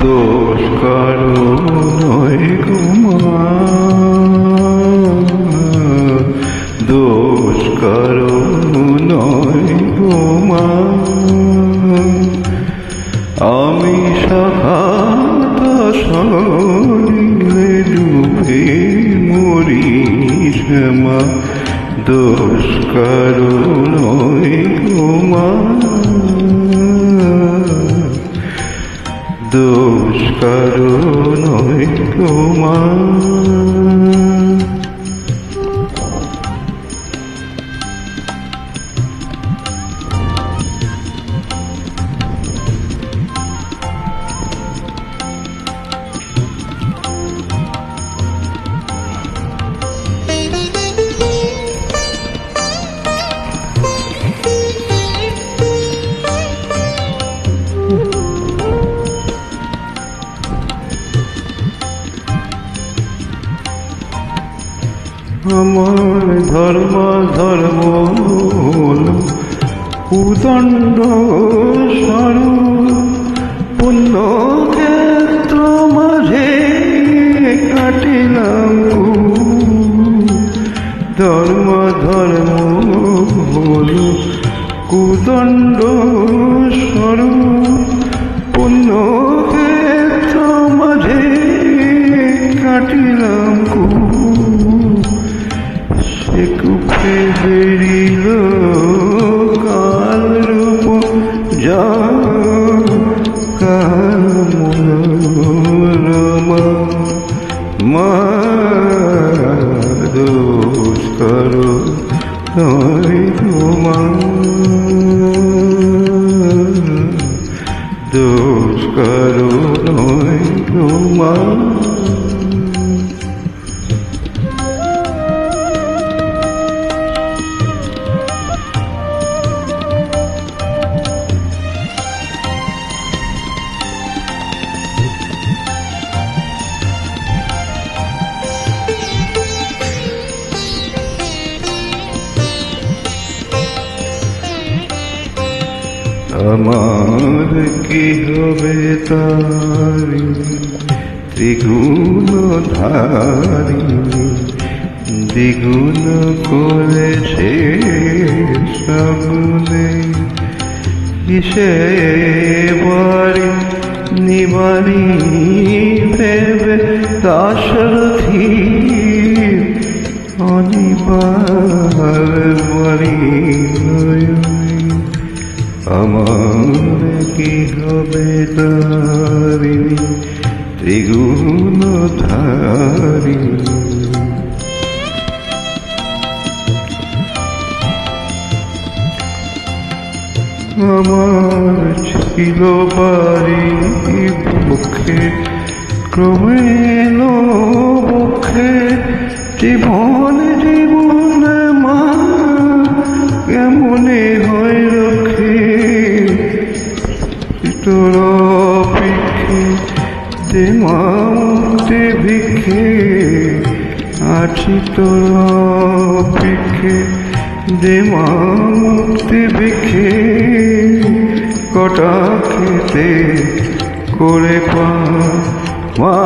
দোষ কারো নয় গো মা, দোষ কারো নয় গো মা। আমি সাহাত সরিলে ডুবে মরি শ্যামা, দোষ কারো নয় গো মা, দোষ কারো নয় গো মা। আমার ধর্ম ধর্ম হলো উদণ্ড স্বরূপ, পুণ্য ক্ষেত্র মাঝে কাটিলাম ধর্ম ধর্ম হলো কুদণ্ড স্বরূপ, পুণ্য ক্ষেত্র মাঝে কাটিলাম সে কুপে বেরিল কাল রূপ যা কাল মনোরমা, মা দোষ কারো নয় গো মা, দোষ কারো নয় গো মা। আমার কি হবে তারিণী দ্বিগুণ ধারিণী, দ্বিগুণ করেছে সগুনে, কিসে বাড়ি নিবারি ভেবে দাশরথী অনিবার বাড়ি। আমার কি হবে তারিণী ত্রিগুণ ধারিণী, আমার ছিল বাড়ি পক্ষে ক্রমে বক্ষে, জীবন জীবন মা কেমনে হয় রক্ষে, তোর অপেক্ষে দে মা মুক্তি ভিক্ষে, আছি তোর অপেক্ষে দে মা মুক্তি ভিক্ষে, কটা খেতে করে পা মা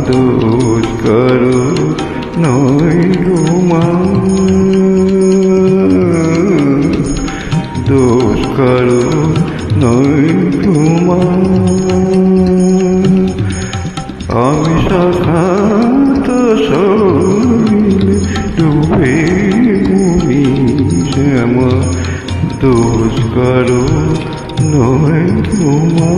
দোষ কারো নয় গো মা, দোষ কারো নয় গো মা। আমি সাখাত সরিলে ডুবে মরি শ্যামা, দোষ কারো নয় গো মা।